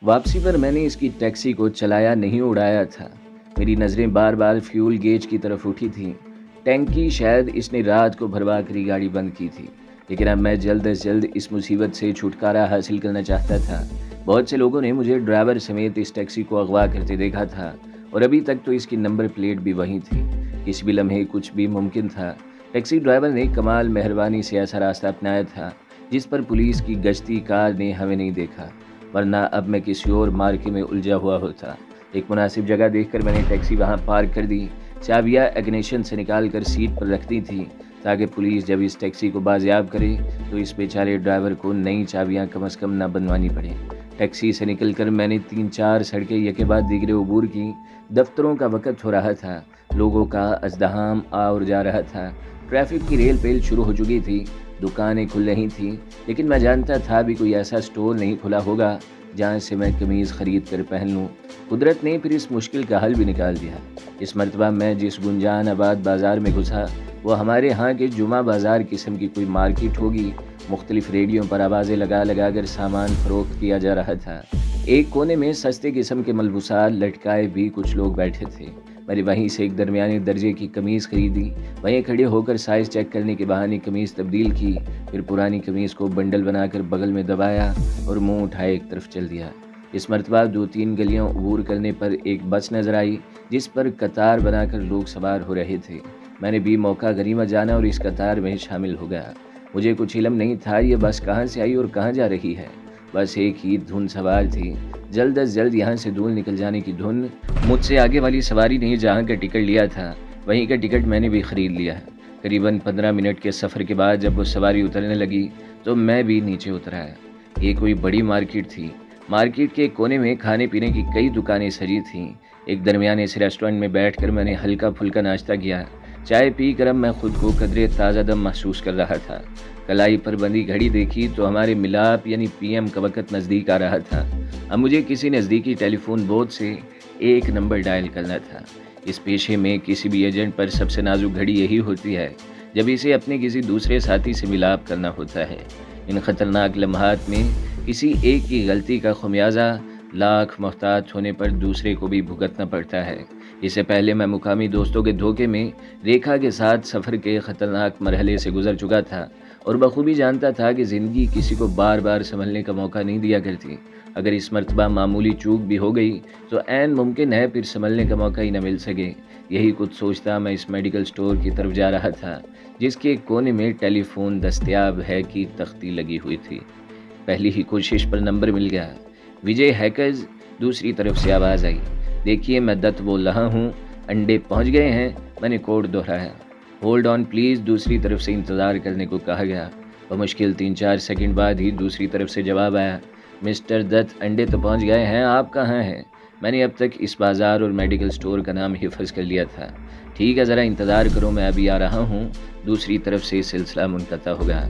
واپسی پر میں نے اس کی ٹیکسی کو چلایا نہیں اڑایا تھا۔ میری نظریں بار بار فیول گیج کی طرف اٹھی تھیں۔ ٹینک کی شاید اس نے رات کو بھروا کر گاڑی بند کی تھی، لیکن اب میں جلد از جلد اس مصیبت سے چھٹکارا حاصل کرنا چاہتا تھا۔ بہت سے لوگوں نے مجھے ڈرائیور سمیت اس ٹیکسی کو اغوا کرتے دیکھا تھا، اور ابھی تک تو اس کی نمبر پلیٹ بھی وہیں تھی۔ کسی بھی لمحے کچھ بھی ممکن تھا۔ ٹیکسی ڈرائیور نے کمال مہربانی سے ایسا راستہ اپنایا تھا جس پر پولیس کی گشتی کار نے ہمیں نہیں دیکھا، ورنہ اب میں کسی اور مارکے میں الجھا ہوا ہوتا۔ ایک مناسب جگہ دیکھ کر میں نے ٹیکسی وہاں پارک کر دی۔ چابیاں اگنیشن سے نکال کر سیٹ پر رکھ دی تھی تاکہ پولیس جب اس ٹیکسی کو بازیاب کرے تو اس بیچارے ڈرائیور کو نئی چابیاں کم از کم نہ بنوانی پڑے۔ ٹیکسی سے نکل کر میں نے 3-4 سڑکیں یکے بعد دیگرے عبور کی۔ دفتروں کا وقت ہو رہا تھا، لوگوں کا ازدحام اور جا رہا تھا۔ ٹریفک کی ریل پیل شروع ہو چکی تھی، دکانیں کھل رہی تھیں، لیکن میں جانتا تھا بھی کوئی ایسا سٹور نہیں کھلا ہوگا جہاں سے میں قمیض خرید کر پہن لوں۔ قدرت نے پھر اس مشکل کا حل بھی نکال دیا۔ اس مرتبہ میں جس گنجان آباد بازار میں گھسا وہ ہمارے ہاں کے جمعہ بازار قسم کی کوئی مارکیٹ ہوگی۔ مختلف ریڈیوں پر آوازیں لگا لگا کر سامان فروخت کیا جا رہا تھا۔ ایک کونے میں سستے قسم کے ملبوسات لٹکائے بھی کچھ لوگ بیٹھے تھے۔ میں نے وہیں سے ایک درمیانے درجے کی قمیض خریدی، وہیں کھڑے ہو کر سائز چیک کرنے کے بہانے قمیض تبدیل کی، پھر پرانی قمیض کو بنڈل بنا کر بغل میں دبایا اور منہ اٹھائے ایک طرف چل دیا۔ اس مرتبہ 2-3 گلیاں عبور کرنے پر ایک بس نظر آئی جس پر قطار بنا کر لوگ سوار ہو رہے تھے۔ میں نے بھی موقع غنیمت جانا اور اس قطار میں شامل ہو گیا۔ مجھے کچھ علم نہیں تھا یہ بس کہاں سے آئی اور کہاں جا رہی ہے۔ بس ایک ہی دھن سوار تھی، جلد از جلد یہاں سے دور نکل جانے کی دھن۔ مجھ سے آگے والی سواری نے جہاں کا ٹکٹ لیا تھا وہیں کا ٹکٹ میں نے بھی خرید لیا۔ قریباً 15 منٹ کے سفر کے بعد جب وہ سواری اترنے لگی تو میں بھی نیچے اتر آیا۔ یہ کوئی بڑی مارکیٹ تھی۔ مارکیٹ کے کونے میں کھانے پینے کی کئی دکانیں سجی تھیں۔ ایک درمیانے سے ریسٹورنٹ میں بیٹھ کر میں نے ہلکا پھلکا ناشتہ کیا۔ چائے پی کر اب میں خود کو قدرے تازہ دم محسوس کر رہا تھا۔ کلائی پر بندی گھڑی دیکھی تو ہمارے ملاپ یعنی پی ایم کا وقت نزدیک آ رہا تھا۔ اب مجھے کسی نزدیکی ٹیلی فون بوتھ سے ایک نمبر ڈائل کرنا تھا۔ اس پیشے میں کسی بھی ایجنٹ پر سب سے نازک گھڑی یہی ہوتی ہے جب اسے اپنے کسی دوسرے ساتھی سے ملاپ کرنا ہوتا ہے۔ ان خطرناک لمحات میں کسی ایک کی غلطی کا خمیازہ لاکھ محتاط ہونے پر دوسرے کو بھی بھگتنا پڑتا ہے۔ اس سے پہلے میں مقامی دوستوں کے دھوکے میں ریکھا کے ساتھ سفر کے خطرناک مرحلے سے گزر چکا تھا اور بخوبی جانتا تھا کہ زندگی کسی کو بار بار سنبھلنے کا موقع نہیں دیا کرتی۔ اگر اس مرتبہ معمولی چوک بھی ہو گئی تو عین ممکن ہے پھر سنبھلنے کا موقع ہی نہ مل سکے۔ یہی کچھ سوچتا میں اس میڈیکل سٹور کی طرف جا رہا تھا جس کے کونے میں ٹیلی فون دستیاب ہے کی تختی لگی ہوئی تھی۔ پہلی ہی کوشش پر نمبر مل گیا۔ وجے ہیکرز، دوسری طرف سے آواز آئی۔ دیکھیے میں دت بول رہا ہوں، انڈے پہنچ گئے ہیں۔ میں نے کوڈ دہرایا۔ ہولڈ آن پلیز، دوسری طرف سے انتظار کرنے کو کہا گیا۔ بمشکل 3-4 سیکنڈ بعد ہی دوسری طرف سے جواب آیا، مسٹر دت انڈے تو پہنچ گئے ہیں، آپ کہاں ہیں؟ میں نے اب تک اس بازار اور میڈیکل سٹور کا نام حفظ کر لیا تھا۔ ٹھیک ہے ذرا انتظار کرو، میں ابھی آ رہا ہوں۔ دوسری طرف سے سلسلہ منقطع ہو گیا۔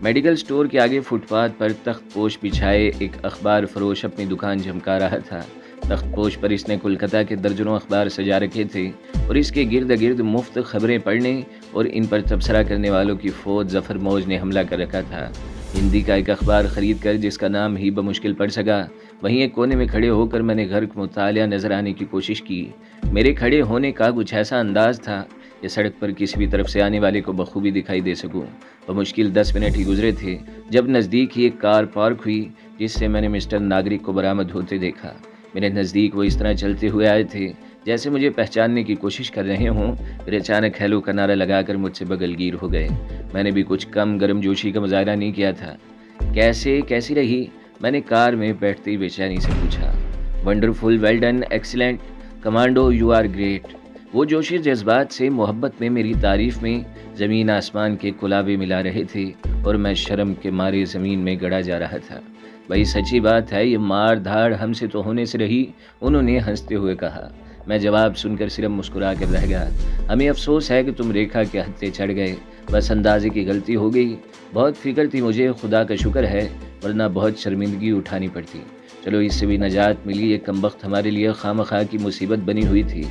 میڈیکل سٹور کے آگے فٹ پاتھ پر تخت پوش بچھائے ایک اخبار فروش اپنی دکان چمکا رہا تھا۔ تخت پوش پر اس نے کولکتہ کے درجنوں اخبار سجا رکھے تھے اور اس کے گرد گرد مفت خبریں پڑھنے اور ان پر تبصرہ کرنے والوں کی فوج ظفر موج نے حملہ کر رکھا تھا۔ ہندی کا ایک اخبار خرید کر جس کا نام ہی بمشکل پڑھ سکا، وہیں ایک کونے میں کھڑے ہو کر میں نے غرق مطالعہ نظر آنے کی کوشش کی۔ میرے کھڑے ہونے کا کچھ ایسا انداز تھا کہ سڑک پر کسی بھی طرف سے آنے والے کو بخوبی دکھائی دے سکوں۔ بمشکل 10 منٹ ہی گزرے تھے جب نزدیک ہی ایک کار پارک ہوئی جس سے میں نے مسٹر ناگرک کو برآمد ہوتے دیکھا۔ میرے نزدیک وہ اس طرح چلتے ہوئے آئے تھے جیسے مجھے پہچاننے کی کوشش کر رہے ہوں، پھر اچانک ہیلو کا نعرہ لگا کر مجھ سے بغل گیر ہو گئے۔ میں نے بھی کچھ کم گرم جوشی کا مظاہرہ نہیں کیا تھا۔ کیسی رہی؟ میں نے کار میں بیٹھتے ہی بے چینی سے پوچھا۔ Wonderful, well done, excellent, commando, you are great. وہ جوشی جذبات سے محبت میں میری تعریف میں زمین آسمان کے کلابے ملا رہے تھے اور میں شرم کے مارے زمین میں گڑا جا رہا تھا۔ بھائی سچی بات ہے، یہ مار دھاڑ ہم سے تو ہونے سے رہی، انہوں نے ہنستے ہوئے کہا۔ میں جواب سن کر صرف مسکرا کر رہ گیا۔ ہمیں افسوس ہے کہ تم ریکھا کے ہتھے چڑھ گئے، بس اندازے کی غلطی ہو گئی۔ بہت فکر تھی مجھے، خدا کا شکر ہے، ورنہ بہت شرمندگی اٹھانی پڑتی۔ چلو اس سے بھی نجات ملی، یہ کمبخت ہمارے لیے خواہ کی مصیبت بنی ہوئی تھی۔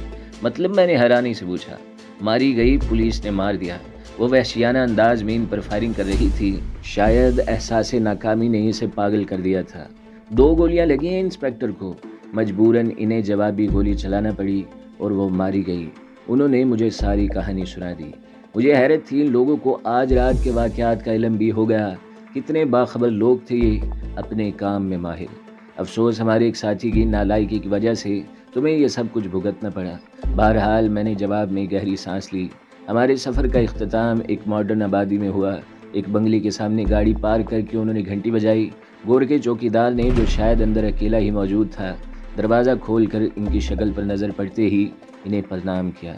مطلب؟ میں نے حیرانی سے پوچھا۔ ماری گئی، پولیس نے مار دیا۔ وہ وحشیانہ انداز میں ان پر فائرنگ کر رہی تھی۔ شاید احساس ناکامی نے اسے پاگل کر دیا تھا۔ 2 گولیاں لگی ہیں انسپیکٹر کو۔ مجبوراً انہیں جوابی گولی چلانا پڑی اور وہ ماری گئی۔ انہوں نے مجھے ساری کہانی سنا دی۔ مجھے حیرت تھی، ان لوگوں کو آج رات کے واقعات کا علم بھی ہو گیا۔ کتنے باخبر لوگ تھے یہ، اپنے کام میں ماہر۔ افسوس ہمارے ایک ساتھی کی نالائکی کی وجہ سے تمہیں یہ سب کچھ بھگتنا پڑا۔ بہرحال میں نے جواب میں گہری سانس لی۔ ہمارے سفر کا اختتام ایک ماڈرن آبادی میں ہوا۔ ایک بنگلے کے سامنے گاڑی پارک کر کے انہوں نے گھنٹی بجائی۔ گورکھے چوکیدار نے، جو شاید اندر اکیلا ہی موجود تھا، دروازہ کھول کر ان کی شکل پر نظر پڑتے ہی انہیں پرنام کیا۔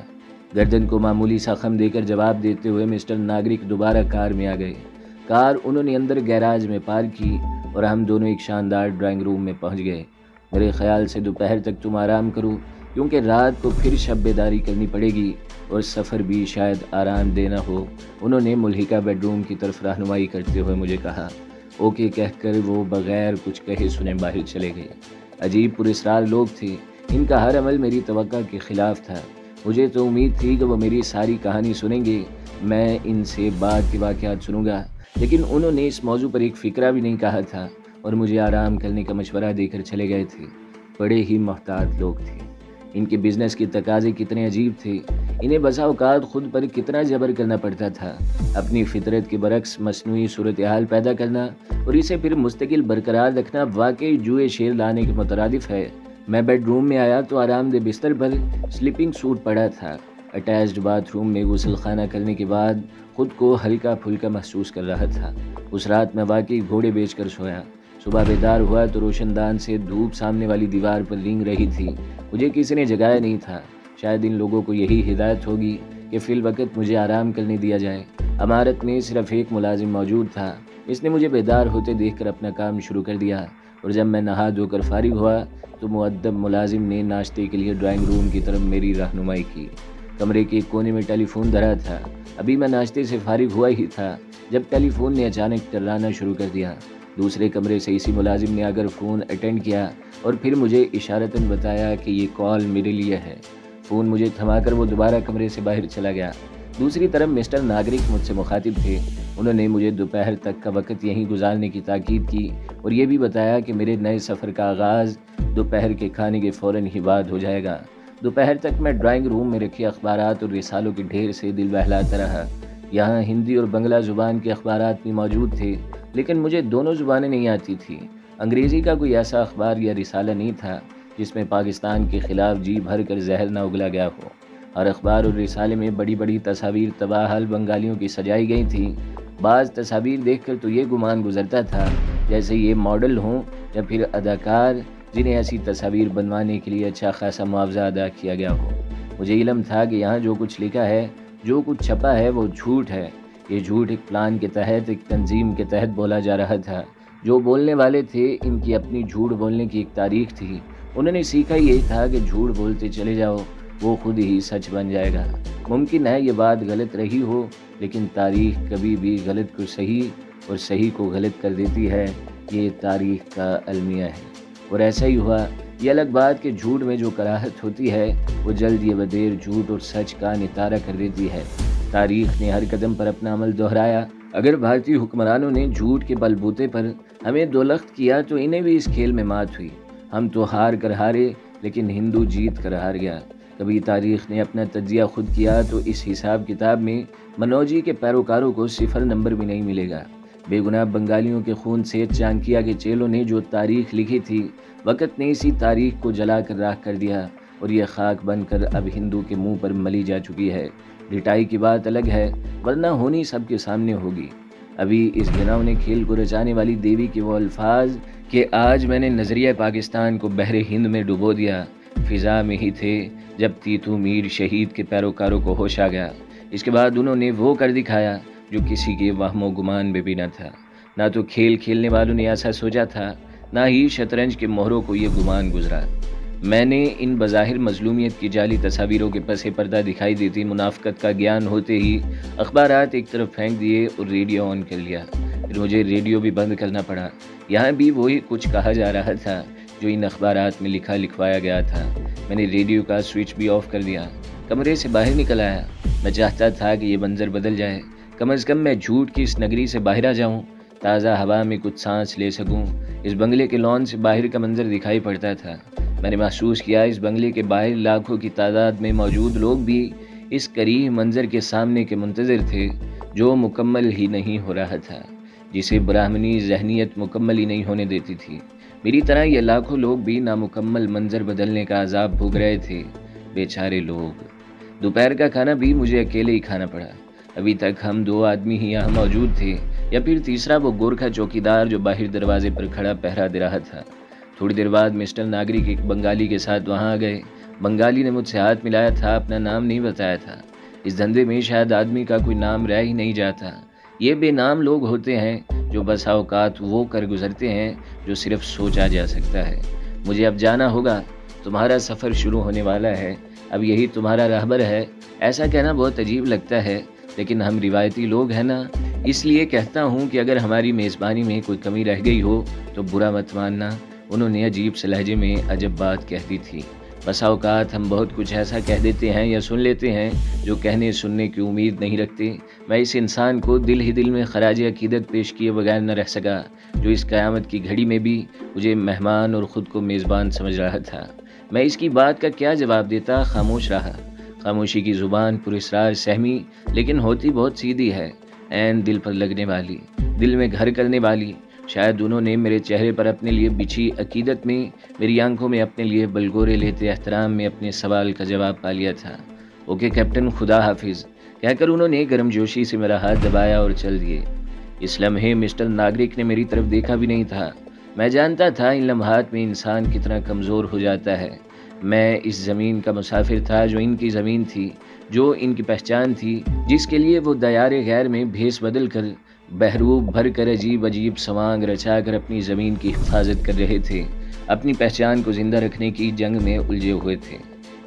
گردن کو معمولی سا خم دے کر جواب دیتے ہوئے مسٹر ناگرک دوبارہ کار میں آ گئے۔ کار انہوں نے اندر گیراج میں پارک کی اور ہم دونوں ایک شاندار ڈرائنگ روم میں پہنچ گئے۔ میرے خیال سے دوپہر تک تم آرام کرو، کیونکہ رات کو پھر شب بیداری کرنی پڑے گی اور سفر بھی شاید آرام دہ نہ ہو۔ انہوں نے ملحقہ بیڈ روم کی طرف رہنمائی کرتے ہوئے مجھے کہا۔ اوکے کہہ کر وہ بغیر کچھ کہے سنے باہر چلے گئے۔ عجیب پراسرار لوگ تھے، ان کا ہر عمل میری توقع کے خلاف تھا۔ مجھے تو امید تھی کہ وہ میری ساری کہانی سنیں گے، میں ان سے بعد کے واقعات سنوں گا، لیکن انہوں نے اس موضوع پر ایک فقرہ بھی نہیں کہا تھا اور مجھے آرام کرنے کا مشورہ دے کر چلے گئے تھے۔ بڑے ہی محتاط لوگ تھے۔ ان کے بزنس کے تقاضے کتنے عجیب تھے، انہیں بسا اوقات خود پر کتنا جبر کرنا پڑتا تھا، اپنی فطرت کے برعکس مصنوعی صورتحال پیدا کرنا اور اسے پھر مستقل برقرار رکھنا واقعی جوئے شیر لانے کے مترادف ہے۔ میں بیڈ روم میں آیا تو آرام دہ بستر پر سلیپنگ سوٹ پڑا تھا۔ اٹیچڈ باتھ روم میں غسل خانہ کرنے کے بعد خود کو ہلکا پھلکا محسوس کر رہا تھا۔ اس رات میں واقعی گھوڑے بیچ کر سویا۔ صبح بیدار ہوا تو روشن دان سے دھوپ سامنے والی دیوار پر رینگ رہی تھی۔ مجھے کسی نے جگایا نہیں تھا۔ شاید ان لوگوں کو یہی ہدایت ہوگی کہ فی الوقت مجھے آرام کرنے دیا جائے۔ عمارت میں صرف ایک ملازم موجود تھا۔ اس نے مجھے بیدار ہوتے دیکھ کر اپنا کام شروع کر دیا، اور جب میں نہا دھو کر فارغ ہوا تو مؤدب ملازم نے ناشتے کے لیے ڈرائنگ روم کی طرف میری رہنمائی کی۔ کمرے کے ایک کونے میں ٹیلی فون دھرا تھا۔ ابھی میں ناشتے سے فارغ ہوا ہی تھا جب ٹیلی فون نے اچانک ٹررانا شروع کر دیا۔ دوسرے کمرے سے اسی ملازم نے اگر فون اٹینڈ کیا اور پھر مجھے اشارتاً بتایا کہ یہ کال میرے لیے ہے۔ فون مجھے تھما کر وہ دوبارہ کمرے سے باہر چلا گیا۔ دوسری طرف مسٹر ناگرک مجھ سے مخاطب تھے۔ انہوں نے مجھے دوپہر تک کا وقت یہیں گزارنے کی تاکید کی اور یہ بھی بتایا کہ میرے نئے سفر کا آغاز دوپہر کے کھانے کے فوراً ہی بعد ہو جائے گا۔ دوپہر تک میں ڈرائنگ روم میں رکھے اخبارات اور رسالوں کے ڈھیر سے دل بہلاتا رہا۔ یہاں ہندی اور بنگلہ زبان کے اخبارات بھی موجود تھے، لیکن مجھے دونوں زبانیں نہیں آتی تھیں۔ انگریزی کا کوئی ایسا اخبار یا رسالہ نہیں تھا جس میں پاکستان کے خلاف جی بھر کر زہر نہ اگلا گیا ہو۔ اور اخبار اور رسالے میں بڑی بڑی تصاویر تباہل بنگالیوں کی سجائی گئی تھیں۔ بعض تصاویر دیکھ کر تو یہ گمان گزرتا تھا جیسے یہ ماڈل ہوں یا پھر اداکار جنہیں ایسی تصاویر بنوانے کے لیے اچھا خاصا معاوضہ ادا کیا گیا ہو۔ مجھے علم تھا کہ یہاں جو کچھ لکھا ہے، جو کچھ چھپا ہے، وہ جھوٹ ہے۔ یہ جھوٹ ایک پلان کے تحت، ایک تنظیم کے تحت بولا جا رہا تھا۔ جو بولنے والے تھے ان کی اپنی جھوٹ بولنے کی ایک تاریخ تھی۔ انہوں نے سیکھا یہی تھا کہ جھوٹ بولتے چلے جاؤ، وہ خود ہی سچ بن جائے گا۔ ممکن ہے یہ بات غلط رہی ہو، لیکن تاریخ کبھی بھی غلط کو صحیح اور صحیح کو غلط کر دیتی ہے۔ یہ تاریخ کا المیہ ہے، اور ایسا ہی ہوا۔ یہ الگ بات کہ جھوٹ میں جو کراہت ہوتی ہے وہ جلد یا بدیر جھوٹ اور سچ کا نتارہ کر دیتی ہے۔ تاریخ نے ہر قدم پر اپنا عمل دہرایا۔ اگر بھارتی حکمرانوں نے جھوٹ کے بل بوتے پر ہمیں دولخت کیا تو انہیں بھی اس کھیل میں مات ہوئی۔ ہم تو ہار کر ہارے، لیکن ہندو جیت کر ہار گیا۔ کبھی تاریخ نے اپنا تجزیہ خود کیا تو اس حساب کتاب میں منوجی کے پیروکاروں کو 0 نمبر بھی نہیں ملے گا۔ بے گناہ بنگالیوں کے خون سے چانکیہ کے چیلوں نے جو تاریخ لکھی تھی، وقت نے اسی تاریخ کو جلا کر راکھ کر دیا، اور یہ خاک بن کر اب ہندو کے منہ پر ملی جا چکی ہے۔ لٹائی کی بات الگ ہے، ورنہ ہونی سب کے سامنے ہوگی۔ ابھی اس گھناؤنے کھیل کو رچانے والی دیوی کے وہ الفاظ کہ آج میں نے نظریہ پاکستان کو بحر ہند میں ڈبو دیا، فضا میں ہی تھے جب تیتو میر شہید کے پیروکاروں کو ہوش آ گیا۔ اس کے بعد انہوں نے وہ کر دکھایا جو کسی کے وہم و گمان میں بھی نہ تھا۔ نہ تو کھیل کھیلنے والوں نے ایسا سوچا تھا، نہ ہی شطرنج کے مہروں کو یہ گمان گزرا۔ میں نے ان بظاہر مظلومیت کی جعلی تصاویروں کے پس پردہ دکھائی دیتی منافقت کا گیان ہوتے ہی اخبارات ایک طرف پھینک دیے اور ریڈیو آن کر لیا۔ پھر مجھے ریڈیو بھی بند کرنا پڑا۔ یہاں بھی وہی کچھ کہا جا رہا تھا جو ان اخبارات میں لکھوایا گیا تھا۔ میں نے ریڈیو کا سوئچ بھی آف کر دیا۔ کمرے سے باہر نکل آیا۔ میں چاہتا تھا کہ یہ منظر بدل جائے، کم از کم میں جھوٹ کی اس نگری سے باہر آ جاؤں، تازہ ہوا میں کچھ سانس لے سکوں۔ اس بنگلے کے لان سے باہر کا منظر دکھائی پڑتا تھا۔ میں نے محسوس کیا اس بنگلے کے باہر لاکھوں کی تعداد میں موجود لوگ بھی اس کریہ منظر کے سامنے کے منتظر تھے جو مکمل ہی نہیں ہو رہا تھا، جسے براہمنی ذہنیت مکمل ہی نہیں ہونے دیتی تھی۔ میری طرح یہ لاکھوں لوگ بھی نامکمل منظر بدلنے کا عذاب بھوگ رہے تھے، بیچارے لوگ۔ دوپہر کا کھانا بھی مجھے اکیلے ہی کھانا پڑا۔ ابھی تک ہم 2 آدمی ہی یہاں موجود تھے، یا پھر تیسرا وہ گورکھا چوکیدار جو باہر دروازے پر کھڑا پہرا دے رہا تھا۔ تھوڑی دیر بعد مسٹر ناگرک ایک بنگالی کے ساتھ وہاں آ گئے۔ بنگالی نے مجھ سے ہاتھ ملایا تھا، اپنا نام نہیں بتایا تھا۔ اس دھندے میں شاید آدمی کا کوئی نام رہ ہی نہیں جاتا۔ یہ بے نام لوگ ہوتے ہیں جو بسا اوقات وہ کر گزرتے ہیں جو صرف سوچا جا سکتا ہے۔ مجھے اب جانا ہوگا، تمہارا سفر شروع ہونے والا ہے، اب یہی تمہارا راہبر ہے۔ ایسا کہنا بہت عجیب لگتا ہے، لیکن ہم روایتی لوگ ہیں نا، اس لیے کہتا ہوں کہ اگر ہماری میزبانی میں کوئی کمی رہ گئی ہو تو برا مت ماننا۔ انہوں نے عجیب سے لہجے میں عجب بات کہہ دی تھی۔ بسا اوقات ہم بہت کچھ ایسا کہہ دیتے ہیں یا سن لیتے ہیں جو کہنے سننے کی امید نہیں رکھتے۔ میں اس انسان کو دل ہی دل میں خراج عقیدت پیش کیے بغیر نہ رہ سکا، جو اس قیامت کی گھڑی میں بھی مجھے مہمان اور خود کو میزبان سمجھ رہا تھا۔ میں اس کی بات کا کیا جواب دیتا، خاموش رہا۔ خاموشی کی زبان پر اسرار سہمی، لیکن ہوتی بہت سیدھی ہے، عین دل پر لگنے والی، دل میں گھر کرنے والی۔ شاید انہوں نے میرے چہرے پر اپنے لیے بچھی عقیدت میں، میری آنکھوں میں اپنے لیے بلگورے لیتے احترام میں اپنے سوال کا جواب پا لیا تھا۔ اوکے کیپٹن، خدا حافظ کہہ کر انہوں نے گرم جوشی سے میرا ہاتھ دبایا اور چل دیے۔ اس لمحے مسٹر ناگرک نے میری طرف دیکھا بھی نہیں تھا۔ میں جانتا تھا ان لمحات میں انسان کتنا کمزور ہو جاتا ہے۔ میں اس زمین کا مسافر تھا جو ان کی زمین تھی، جو ان کی پہچان تھی، جس کے لیے وہ دیار غیر میں بھیس بدل کر، بحروب بھر کر، عجیب عجیب سوانگ رچا کر اپنی زمین کی حفاظت کر رہے تھے، اپنی پہچان کو زندہ رکھنے کی جنگ میں الجھے ہوئے تھے۔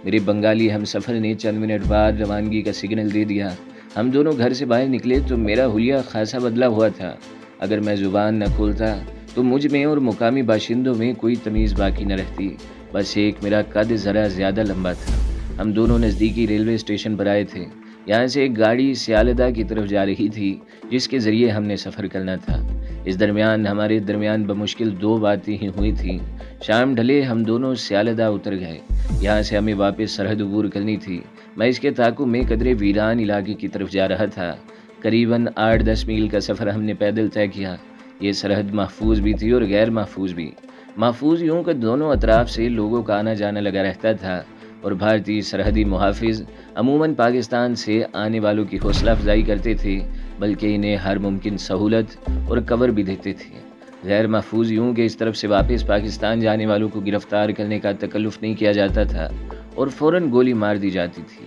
میرے بنگالی ہم سفر نے چند منٹ بعد روانگی کا سگنل دے دیا۔ ہم دونوں گھر سے باہر نکلے تو میرا حلیہ خاصا بدلا ہوا تھا۔ اگر میں زبان نہ کھولتا تو مجھ میں اور مقامی باشندوں میں کوئی تمیز باقی نہ رہتی۔ بس ایک میرا قد ذرا زیادہ لمبا تھا۔ ہم دونوں نزدیکی ریلوے اسٹیشن پر آئے تھے۔ یہاں سے ایک گاڑی سیالدہ کی طرف جا رہی تھی جس کے ذریعے ہم نے سفر کرنا تھا۔ اس درمیان ہمارے درمیان بمشکل 2 باتیں ہی ہوئی تھیں۔ شام ڈھلے ہم دونوں سیالدہ اتر گئے۔ یہاں سے ہمیں واپس سرحد عبور کرنی تھی۔ میں اس کے تعاقب میں قدرے ویران علاقے کی طرف جا رہا تھا۔ قریباً 8-10 میل کا سفر ہم نے پیدل طے کیا۔ یہ سرحد محفوظ بھی تھی اور غیر محفوظ بھی۔ محفوظ یوں کہ دونوں اطراف سے لوگوں کا آنا جانا لگا رہتا تھا، اور بھارتی سرحدی محافظ عموماً پاکستان سے آنے والوں کی حوصلہ افزائی کرتے تھے، بلکہ انہیں ہر ممکن سہولت اور کور بھی دیتے تھے۔ غیر محفوظ یوں کہ اس طرف سے واپس پاکستان جانے والوں کو گرفتار کرنے کا تکلف نہیں کیا جاتا تھا اور فوراً گولی مار دی جاتی تھی۔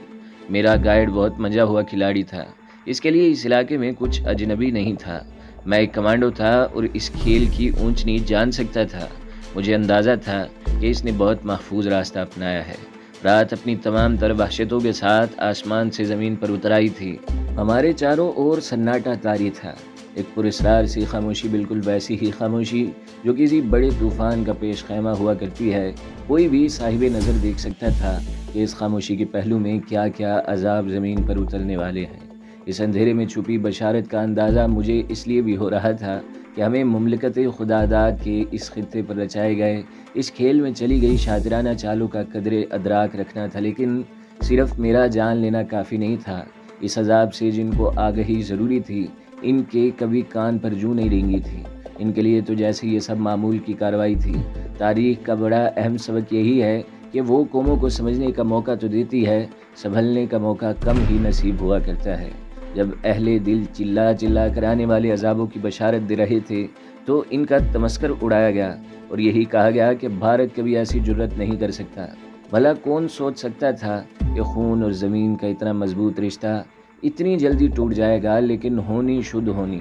میرا گائیڈ بہت منجا ہوا کھلاڑی تھا، اس کے لیے اس علاقے میں کچھ اجنبی نہیں تھا۔ میں ایک کمانڈو تھا اور اس کھیل کی اونچ نیچ جان سکتا تھا۔ مجھے اندازہ تھا کہ اس نے بہت محفوظ راستہ اپنایا ہے۔ رات اپنی تمام تر وحشتوں کے ساتھ آسمان سے زمین پر اتر آئی تھی۔ ہمارے چاروں اور سناٹا طاری تھا، ایک پراسرار سی خاموشی، بالکل ویسی ہی خاموشی جو کسی بڑے طوفان کا پیش خیمہ ہوا کرتی ہے۔ کوئی بھی صاحب نظر دیکھ سکتا تھا کہ اس خاموشی کے پہلو میں کیا کیا عذاب زمین پر اترنے والے ہیں۔ اس اندھیرے میں چھپی بشارت کا اندازہ مجھے اس لیے بھی ہو رہا تھا کہ ہمیں مملکت خداداد کے اس خطے پر رچائے گئے اس کھیل میں چلی گئی شاطرانہ چالوں کا قدر ادراک رکھنا تھا، لیکن صرف میرا جان لینا کافی نہیں تھا۔ اس عذاب سے جن کو آگہی ضروری تھی، ان کے کبھی کان پر جوں نہیں رینگی تھی۔ ان کے لیے تو جیسے یہ سب معمول کی کارروائی تھی۔ تاریخ کا بڑا اہم سبق یہی ہے کہ وہ قوموں کو سمجھنے کا موقع تو دیتی ہے، سنبھلنے کا موقع کم ہی نصیب ہوا کرتا ہے۔ جب اہل دل چلا چلا کر آنے والے عذابوں کی بشارت دے رہے تھے تو ان کا تمسخر اڑایا گیا اور یہی کہا گیا کہ بھارت کبھی ایسی جرت نہیں کر سکتا۔ بھلا کون سوچ سکتا تھا کہ خون اور زمین کا اتنا مضبوط رشتہ اتنی جلدی ٹوٹ جائے گا، لیکن ہونی شدھ ہونی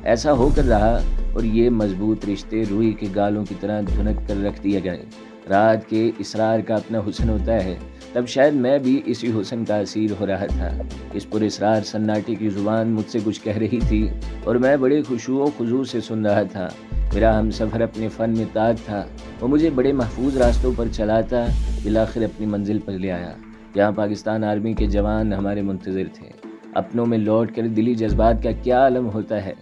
ایسا ہو کر رہا، اور یہ مضبوط رشتے روئی کے گالوں کی طرح دھنک کر رکھ دیے گئے۔ رات کے اسرار کا اپنا حسن ہوتا ہے، تب شاید میں بھی اسی حسن کا اسیر ہو رہا تھا۔ اس پر اسرار سناٹے کی زبان مجھ سے کچھ کہہ رہی تھی اور میں بڑے خشوع و خضوع سے سن رہا تھا۔ میرا ہم سفر اپنے فن میں تاج تھا، وہ مجھے بڑے محفوظ راستوں پر چلاتا بالآخر اپنی منزل پر لے آیا، جہاں پاکستان آرمی کے جوان ہمارے منتظر تھے۔ اپنوں میں لوٹ کر دلی جذبات کا کیا عالم ہوتا ہے،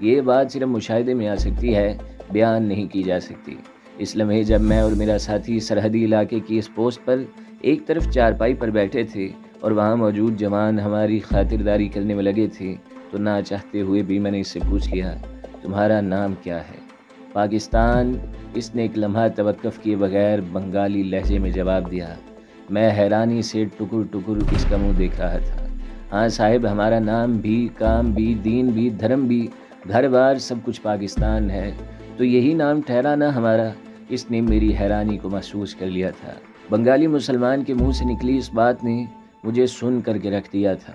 یہ بات صرف مشاہدے میں آ سکتی ہے، بیان نہیں کی جا سکتی۔ اس لمحے جب میں اور میرا ساتھی سرحدی علاقے کی اس پوسٹ پر ایک طرف چارپائی پر بیٹھے تھے اور وہاں موجود جوان ہماری خاطرداری کرنے میں لگے تھے، تو نہ چاہتے ہوئے بھی میں نے اس سے پوچھ لیا، تمہارا نام کیا ہے؟ پاکستان، اس نے ایک لمحہ توقف کیے بغیر بنگالی لہجے میں جواب دیا۔ میں حیرانی سے ٹکر ٹکر اس کا منہ دیکھ رہا تھا۔ ہاں صاحب، ہمارا نام بھی، کام بھی، دین بھی، دھرم بھی، گھر بار سب کچھ پاکستان ہے، تو یہی نام ٹھہرا نا ہمارا۔ اس نے میری حیرانی کو محسوس کر لیا تھا۔ بنگالی مسلمان کے منہ سے نکلی اس بات نے مجھے سن کر کے رکھ دیا تھا۔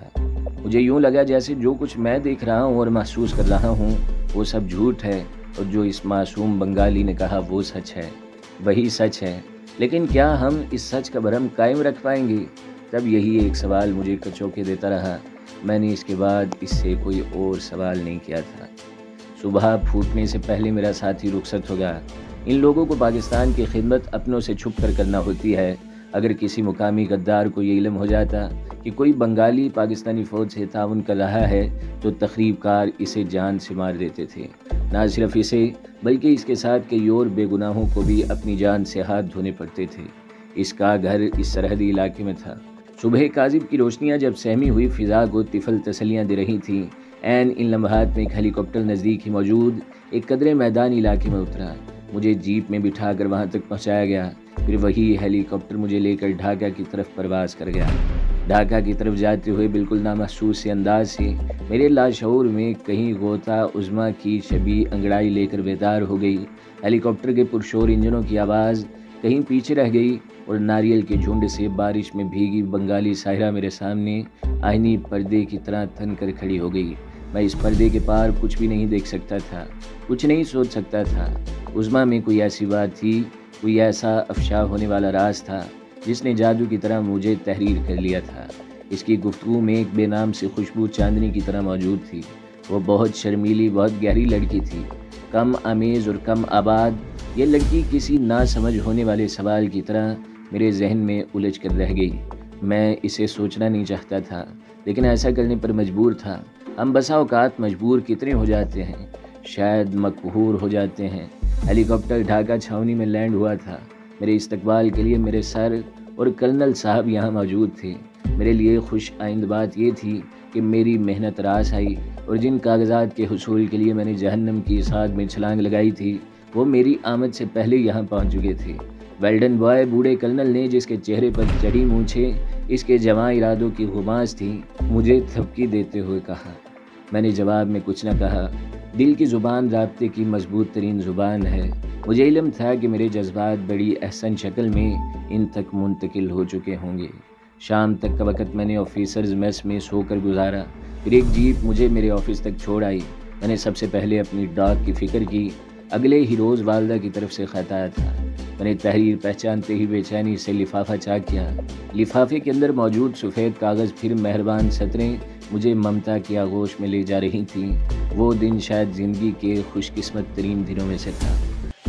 مجھے یوں لگا جیسے جو کچھ میں دیکھ رہا ہوں اور محسوس کر رہا ہوں وہ سب جھوٹ ہے، اور جو اس معصوم بنگالی نے کہا وہ سچ ہے، وہی سچ ہے۔ لیکن کیا ہم اس سچ کا بھرم قائم رکھ پائیں گے؟ تب یہی ایک سوال مجھے کچوکے دیتا رہا۔ میں نے اس کے بعد اس سے کوئی اور سوال نہیں کیا تھا۔ صبح پھوٹنے سے پہلے میرا ساتھی رخصت ہو گیا۔ ان لوگوں کو پاکستان کی خدمت اپنوں سے چھپ کر کرنا ہوتی ہے۔ اگر کسی مقامی غدار کو یہ علم ہو جاتا کہ کوئی بنگالی پاکستانی فوج سے تعاون کر رہا ہے تو تخریب کار اسے جان سے مار دیتے تھے۔ نہ صرف اسے بلکہ اس کے ساتھ کئی اور بے گناہوں کو بھی اپنی جان سے ہاتھ دھونے پڑتے تھے۔ اس کا گھر اس سرحدی علاقے میں تھا۔ صبح کاذب کی روشنیاں جب سہمی ہوئی فضا کو طفل تسلیاں دے رہی تھیں، ان لمحات میں ایک ہیلی کاپٹر نزدیک ہی موجود ایک قدرے میدانی علاقے میں اترا۔ مجھے جیپ میں بٹھا کر وہاں تک پہنچایا گیا، پھر وہی ہیلی کاپٹر مجھے لے کر ڈھاکہ کی طرف پرواز کر گیا۔ ڈھاکہ کی طرف جاتے ہوئے بالکل نامحسوس سے انداز سے میرے لاشعور میں کہیں غوطہ عظمیٰ کی شبیہ انگڑائی لے کر بیدار ہو گئی۔ ہیلی کاپٹر کے پرشور انجنوں کی آواز کہیں پیچھے رہ گئی، اور ناریل کے جھنڈ سے بارش میں بھیگی بنگالی ساحرہ میرے سامنے آئینی پردے کی طرح تن کر کھڑی ہو گئی۔ میں اس پردے کے پار کچھ بھی نہیں دیکھ سکتا تھا، کچھ نہیں سوچ سکتا تھا۔ عظمیٰ میں کوئی ایسی بات تھی، کوئی ایسا افشا ہونے والا راز تھا جس نے جادو کی طرح مجھے تحریر کر لیا تھا۔ اس کی گفتگو میں ایک بے نام سی خوشبو چاندنی کی طرح موجود تھی۔ وہ بہت شرمیلی، بہت گہری لڑکی تھی، کم آمیز اور کم آباد۔ یہ لڑکی کسی نہ سمجھ ہونے والے سوال کی طرح میرے ذہن میں الجھ کر رہ گئی۔ میں اسے سوچنا نہیں چاہتا تھا، لیکن ایسا کرنے پر مجبور تھا۔ ہم بسا اوقات مجبور کتنے ہو جاتے ہیں، شاید مقہور ہو جاتے ہیں۔ ہیلی کاپٹر ڈھاکہ چھاؤنی میں لینڈ ہوا تھا۔ میرے استقبال کے لیے میرے سر اور کرنل صاحب یہاں موجود تھے۔ میرے لیے خوش آئند بات یہ تھی کہ میری محنت راس آئی، اور جن کاغذات کے حصول کے لیے میں نے جہنم کی اس آگ میں چھلانگ لگائی تھی وہ میری آمد سے پہلے یہاں پہنچ چکے تھے۔ ویلڈن بوائے، بوڑھے کرنل نے، جس کے چہرے پر چڑھی مونچھیں اس کے جواں ارادوں کی غماز تھی، مجھے تھپکی دیتے ہوئے کہا۔ میں نے جواب میں کچھ نہ کہا۔ دل کی زبان رابطے کی مضبوط ترین زبان ہے۔ مجھے علم تھا کہ میرے جذبات بڑی احسن شکل میں ان تک منتقل ہو چکے ہوں گے۔ شام تک کا وقت میں نے آفیسرز میس میں سو کر گزارا۔ پھر ایک جیپ مجھے میرے آفس تک چھوڑ آئی۔ میں نے سب سے پہلے اپنی ڈاک کی فکر کی۔ اگلے ہی روز والدہ کی طرف سے خط آیا تھا۔ میں نے تحریر پہچانتے ہی بے چینی سے لفافہ چاک کیا۔ لفافے کے اندر موجود سفید کاغذ پھر مہربان سطریں مجھے ممتا کی آغوش میں لے جا رہی تھیں۔ وہ دن شاید زندگی کے خوش قسمت ترین دنوں میں سے تھا۔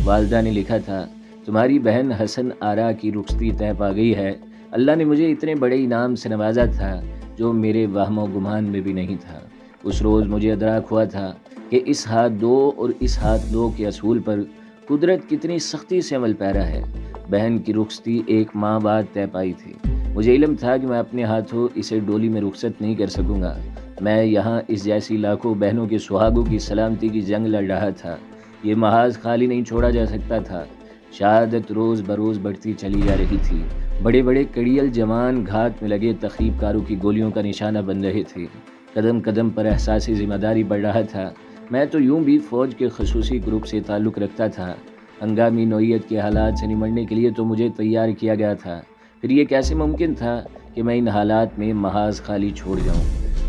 والدہ نے لکھا تھا، تمہاری بہن حسن آرا کی رخصتی طے پا گئی ہے۔ اللہ نے مجھے اتنے بڑے انعام سے نوازا تھا جو میرے وہم و گمان میں بھی نہیں تھا۔ اس روز مجھے ادراک ہوا تھا کہ اس ہاتھ دو اور اس ہاتھ دو کے اصول پر قدرت کتنی سختی سے عمل پیرا ہے۔ بہن کی رخصتی ایک ماہ بعد طے پائی تھی۔ مجھے علم تھا کہ میں اپنے ہاتھوں اسے ڈولی میں رخصت نہیں کر سکوں گا۔ میں یہاں اس جیسی لاکھوں بہنوں کے سہاگوں کی سلامتی کی جنگ لڑ رہا تھا۔ یہ محاذ خالی نہیں چھوڑا جا سکتا تھا۔ شہادت روز بروز بڑھتی چلی جا رہی تھی۔ بڑے بڑے کڑیل جوان گھات میں لگے تخریب کاروں کی گولیوں کا نشانہ بن رہے تھے۔ قدم قدم پر احساس ذمہ داری بڑھ رہا تھا۔ میں تو یوں بھی فوج کے خصوصی گروپ سے تعلق رکھتا تھا۔ ہنگامی نوعیت کے حالات سے نمٹنے کے لیے تو مجھے تیار کیا گیا تھا۔ پھر یہ کیسے ممکن تھا کہ میں ان حالات میں محاذ خالی چھوڑ جاؤں؟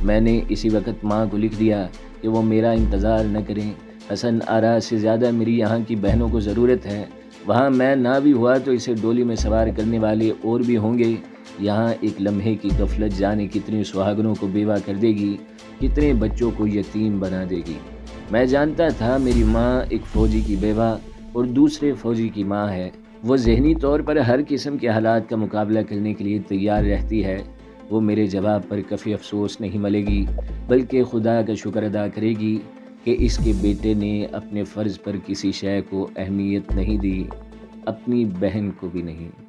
میں نے اسی وقت ماں کو لکھ دیا کہ وہ میرا انتظار نہ کریں۔ حسن آرا سے زیادہ میری یہاں کی بہنوں کو ضرورت ہے۔ وہاں میں نہ بھی ہوا تو اسے ڈولی میں سوار کرنے والے اور بھی ہوں گے۔ یہاں ایک لمحے کی غفلت جانے کتنے سہاگنوں کو بیوہ کر دے گی، کتنے بچوں کو یتیم بنا دے گی۔ میں جانتا تھا میری ماں ایک فوجی کی بیوہ اور دوسرے فوجی کی ماں ہے۔ وہ ذہنی طور پر ہر قسم کے حالات کا مقابلہ کرنے کے لیے تیار رہتی ہے۔ وہ میرے جواب پر کفی افسوس نہیں ملے گی، بلکہ خدا کا شکر ادا کرے گی کہ اس کے بیٹے نے اپنے فرض پر کسی شے کو اہمیت نہیں دی، اپنی بہن کو بھی نہیں۔